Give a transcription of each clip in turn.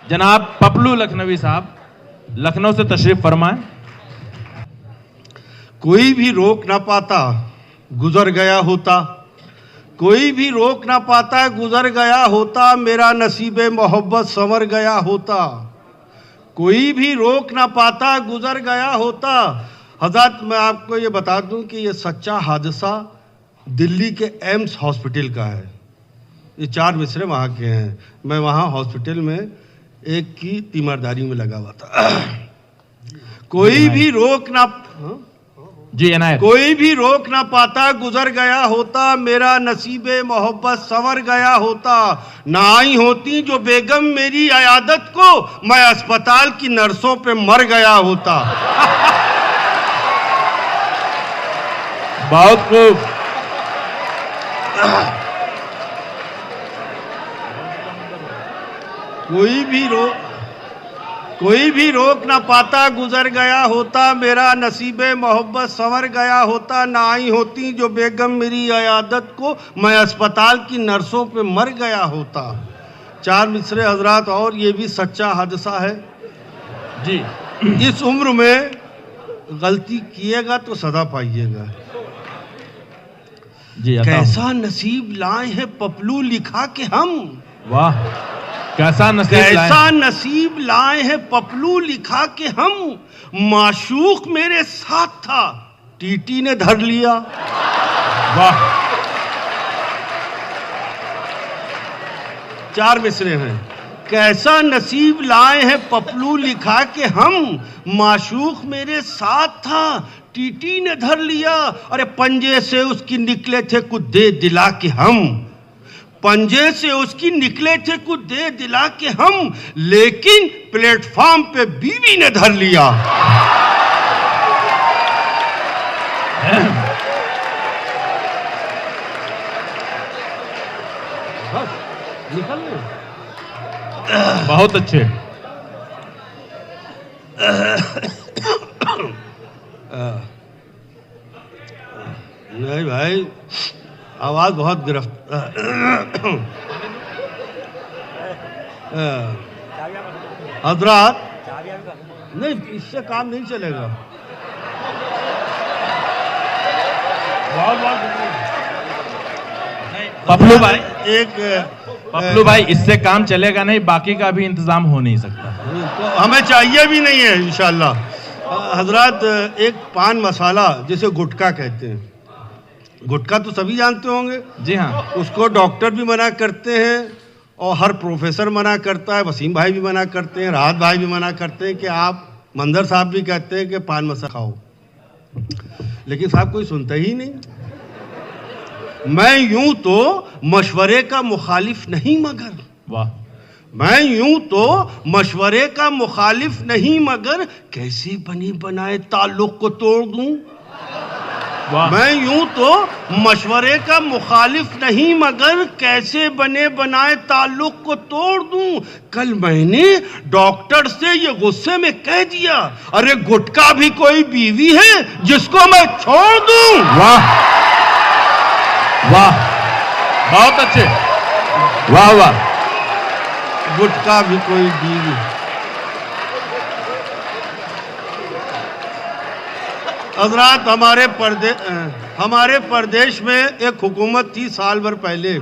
जनाब पपलू लखनवी साहब लखनऊ से तशरीफ फरमाएं। कोई भी रोक ना पाता गुजर गया होता, कोई भी रोक ना पाता गुजर गया होता, मेरा नसीबे मोहब्बत संवर गया होता। कोई भी रोक ना पाता गुजर गया होता। हज़रत मैं आपको ये बता दूं कि ये सच्चा हादसा दिल्ली के एम्स हॉस्पिटल का है। ये 4 मिसरे वहाँ के हैं। मैं वहाँ हॉस्पिटल में एक की तीमारदारी में लगा हुआ था। कोई भी रोक ना जी इनायत। कोई भी रोक ना पाता गुजर गया होता, मेरा नसीबे मोहब्बत संवर गया होता। ना आई होती जो बेगम मेरी अयादत को, मैं अस्पताल की नर्सों पे मर गया होता। बहुत खूब। कोई भी रोक ना पाता गुजर गया होता, मेरा नसीबे मोहब्बत संवर गया होता। ना आई होती जो बेगम मेरी अयादत को, मैं अस्पताल की नर्सों पे मर गया होता। 4 मिसरे हजरात, और ये भी सच्चा हादसा है जी। इस उम्र में गलती किएगा तो सदा पाइएगा। जी कैसा नसीब लाए हैं पपलू लिखा के हम। वाह, कैसा नसीब लाए हैं पपलू लिखा के हम। माशूक मेरे साथ था टीटी ने धर लिया। वाह। 4 मिसरे हैं। कैसा नसीब लाए हैं पपलू लिखा के हम, माशूक मेरे साथ था टीटी ने धर लिया। अरे पंजे से उसकी निकले थे कुछ दे दिला के हम, पंजे से उसकी निकले थे कुछ दे दिला के हम, लेकिन प्लेटफॉर्म पे बीवी ने धर लिया। निकल ले। बहुत अच्छे। नहीं भाई, आवाज बहुत गिरफ्त। हजरात नहीं, इससे काम नहीं चलेगा। पपलू भाई, पपलू भाई इससे काम चलेगा नहीं, बाकी का भी इंतजाम हो नहीं सकता। तो हमें चाहिए भी नहीं है इंशाल्लाह। हजरात, एक पान मसाला जिसे गुटखा कहते हैं, गुटखा तो सभी जानते होंगे। जी हाँ। उसको डॉक्टर भी मना करते हैं और हर प्रोफेसर मना करता है, वसीम भाई भी मना करते हैं, राहत भाई भी मना करते हैं कि आप, मंदर साहब भी कहते हैं कि पान मसाला खाओ, लेकिन साहब कोई सुनता ही नहीं। मैं यूं तो मशवरे का मुखालिफ नहीं मगर, वाह, मैं यूं तो मशवरे का मुखालिफ नहीं मगर, कैसे बनी बनाए ताल्लुक को तोड़ दूं। मैं यूं तो मशवरे का मुखालिफ नहीं मगर, कैसे बने बनाए ताल्लुक को तोड़ दूं। कल मैंने डॉक्टर से ये गुस्से में कह दिया, अरे गुटखा भी कोई बीवी है जिसको मैं छोड़ दूं। वाह वाह, बहुत अच्छे, वाह वाह। गुटखा भी कोई बीवी। हजरात, हमारे प्रदेश में एक हुकूमत थी साल भर पहले।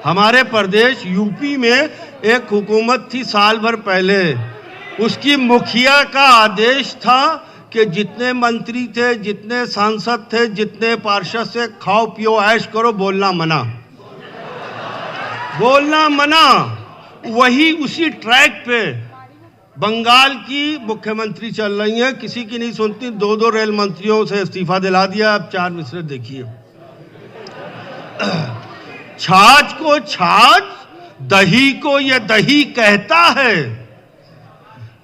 हमारे प्रदेश यूपी में एक हुकूमत थी साल भर पहले। उसकी मुखिया का आदेश था कि जितने मंत्री थे, जितने सांसद थे, जितने पार्षद से खाओ पियो ऐश करो, बोलना मना, बोलना मना। वही उसी ट्रैक पे बंगाल की मुख्यमंत्री चल रही हैं, किसी की नहीं सुनती। 2 रेल मंत्रियों से इस्तीफा दिला दिया। अब 4 मिसरे देखिए। छाछ को छाछ, दही को ये दही कहता है,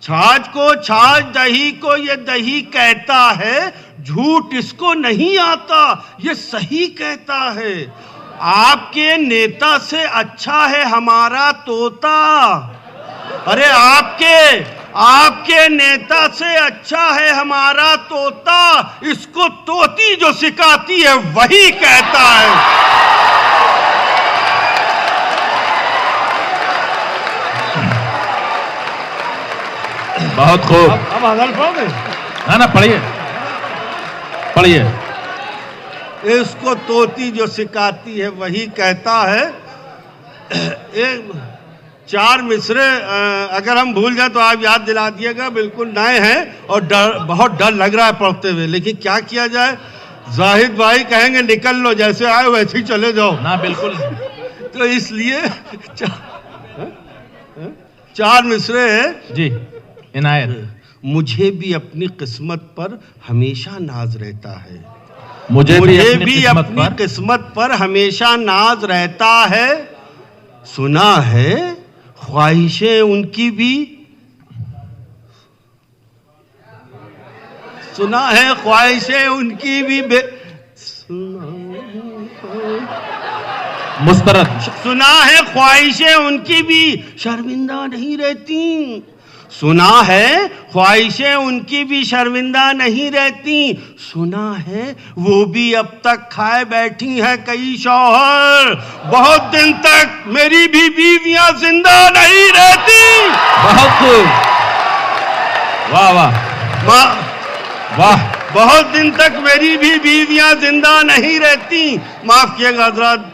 छाछ को छाछ, दही को ये दही कहता है, झूठ इसको नहीं आता, ये सही कहता है। आपके नेता से अच्छा है हमारा तोता। अरे आपके नेता से अच्छा है हमारा तोता, इसको तोती जो सिखाती है वही कहता है। बहुत खूब। अब हजल पढ़ोगे? ना पढ़िए पढ़िए। इसको तोती जो सिखाती है वही कहता है। एक 4 मिसरे अगर हम भूल जाए तो आप याद दिला दिएगा, बिल्कुल नए हैं और बहुत डर लग रहा है पढ़ते हुए, लेकिन क्या किया जाए। जाहिद भाई कहेंगे निकल लो, जैसे आए वैसे ही चले जाओ ना, बिल्कुल। तो इसलिए 4 मिसरे हैं जी इनायत। मुझे भी अपनी किस्मत पर हमेशा नाज रहता है, मुझे भी अपनी किस्मत पर हमेशा नाज रहता है। सुना है ख्वाहिशें उनकी भी, सुना है ख्वाहिशें उनकी भी मुस्तरद। सुना है ख्वाहिशें उनकी भी शर्मिंदा नहीं रहती। सुना है ख्वाहिशें उनकी भी शर्मिंदा नहीं रहती। सुना है वो भी अब तक खाए बैठी हैं कई शौहर। बहुत दिन तक मेरी भी बीवियां जिंदा नहीं रहती। बहुत खूब, वाह वाह वाह। बहुत दिन तक मेरी भी बीवियां जिंदा नहीं रहती। माफ किएगा हजरात,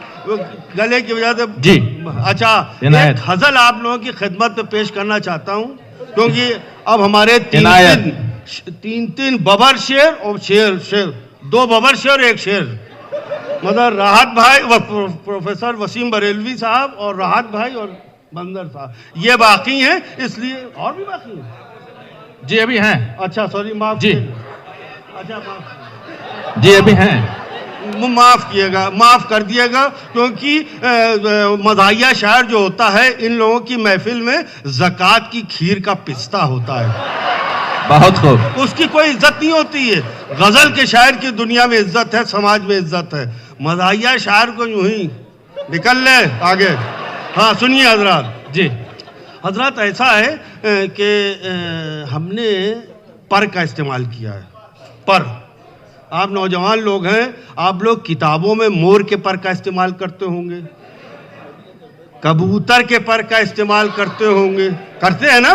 गले की वजह से जी। अच्छा, एक गजल आप लोगों की खिदमत में पेश करना चाहता हूं, क्योंकि अब हमारे तीन बबर शेर और शेर 2 बबर शेर 1 शेर, मतलब राहत भाई प्रोफेसर वसीम बरेलवी साहब और राहत भाई और बंदर साहब ये बाकी हैं, इसलिए और भी बाकी हैं जी, अभी हैं। अच्छा सॉरी, माफ जी। अच्छा माफ जी, अभी हैं। माफ किएगा, माफ कर दिएगा, क्योंकि मज़ाहिया शायर जो होता है इन लोगों की महफिल में ज़कात की खीर का पिस्ता होता है। बहुत खूब। उसकी कोई इज्जत नहीं होती है। गजल के शायर की दुनिया में इज्जत है, समाज में इज्जत है। मज़ाहिया शायर को यूं ही निकल ले आगे। हाँ सुनिए हजरात। जी हजरात, ऐसा है कि हमने पर का इस्तेमाल किया है। पर आप नौजवान लोग हैं, आप लोग किताबों में मोर के पर का इस्तेमाल करते होंगे, कबूतर के पर का इस्तेमाल करते होंगे, करते हैं ना,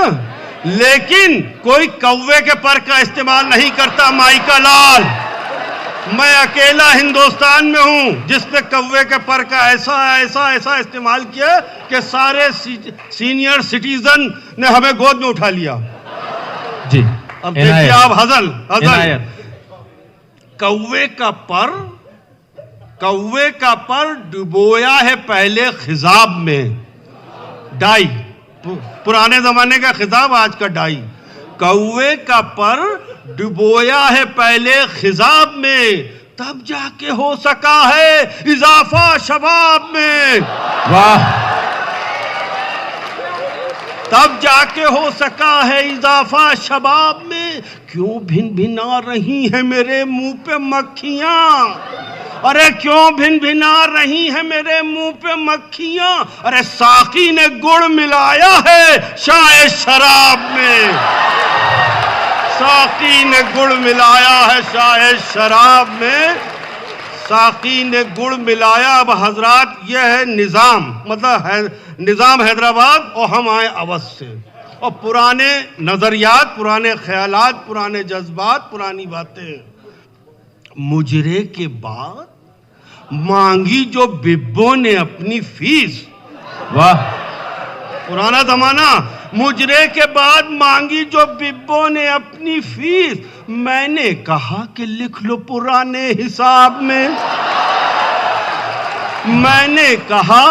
लेकिन कोई कौवे के पर का इस्तेमाल नहीं करता। माई का लाल, मैं अकेला हिंदुस्तान में हूं जिस पे कौवे के पर का ऐसा इस्तेमाल किया कि सारे सीनियर सिटीजन ने हमें गोद में उठा लिया। जी अब देखिए आप हजल कौवे का पर डुबोया है पहले खिजाब में, डाई, पुराने जमाने का खिजाब, आज का डाई। कौवे का पर डुबोया है पहले खिजाब में, तब जाके हो सका है इजाफा शबाब में। वाह। तब जाके हो सका है इजाफा शबाब में। क्यों भिन भिना रही है मेरे मुंह पे मक्खियां, अरे क्यों भिन भिना रही है मेरे मुंह पे मक्खियां। अरे साकी ने गुड़ मिलाया है शायद शराब में, साकी ने गुड़ मिलाया है शायद शराब में, साकी ने गुड़ मिलाया। अब हजरात यह है निज़ाम, मतलब है निज़ाम हैदराबाद और हम आए अवध से, और पुराने नजरियात, पुराने ख्यालात, पुराने जज्बात, पुरानी बातें। मुजरे के बाद मांगी जो बिब्बों ने अपनी फीस, वाह, पुराना जमाना। मुजरे के बाद मांगी जो बिब्बों ने अपनी फीस, मैंने कहा कि लिख लो पुराने हिसाब में, मैंने कहा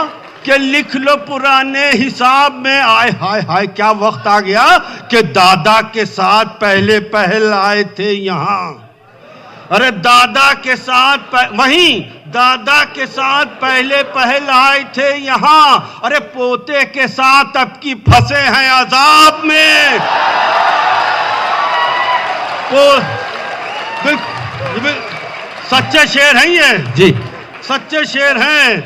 कि लिख लो पुराने हिसाब में। आय हाय हाय क्या वक्त आ गया कि दादा के साथ पहले पहल आए थे यहाँ। अरे दादा के साथ वहीं दादा के साथ पहले पहल आए थे यहाँ। अरे पोते के साथ अब की फंसे हैं अजाब में। सच्चे शेर हैं ये जी, सच्चे शेर हैं।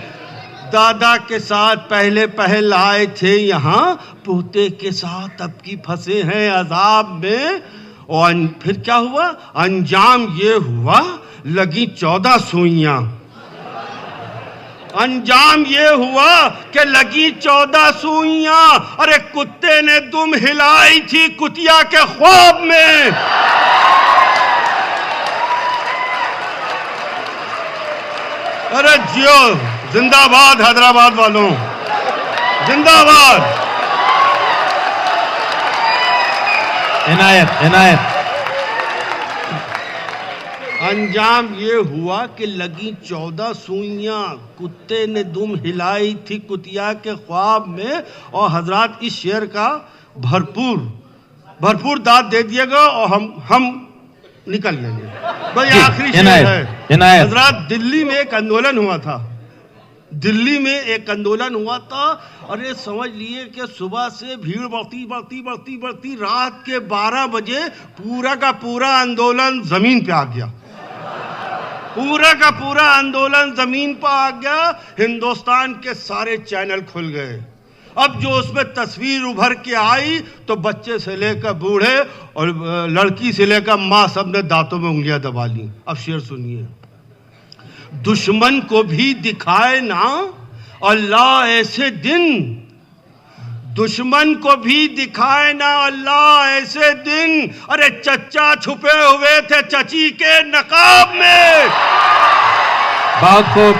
दादा के साथ पहले पहल आए थे यहाँ, पोते के साथ अब की फंसे हैं अजाब में। और फिर क्या हुआ, अंजाम ये हुआ लगी 14 सुइयां। अंजाम ये हुआ कि लगी 14 सुइयां, अरे कुत्ते ने दुम हिलाई थी कुतिया के ख्वाब में। अरे जियो, जिंदाबाद हैदराबाद वालों, जिंदाबाद। इनायत इनायत। अंजाम ये हुआ कि लगी 14 सुइयां, कुत्ते ने दुम हिलाई थी कुतिया के ख्वाब में। और हजरात इस शेर का भरपूर दाद दे दिएगा और हम निकल लेंगे। भाई आखिरी शेर है हजरात। दिल्ली में एक आंदोलन हुआ था, दिल्ली में एक आंदोलन हुआ था। अरे समझ लिए कि सुबह से भीड़ बढ़ती रात के 12 बजे पूरा का पूरा आंदोलन जमीन पे आ गया। पूरा का पूरा आंदोलन जमीन पर आ गया। हिंदुस्तान के सारे चैनल खुल गए। अब जो उसमें तस्वीर उभर के आई तो बच्चे से लेकर बूढ़े और लड़की से लेकर माँ सब ने दांतों में उंगलियां दबा ली। अब शेर सुनिए। दुश्मन को भी दिखाए ना अल्लाह ऐसे दिन, दुश्मन को भी दिखाए ना अल्लाह ऐसे दिन। अरे चचा छुपे हुए थे चची के नकाब में। बहुत खूब।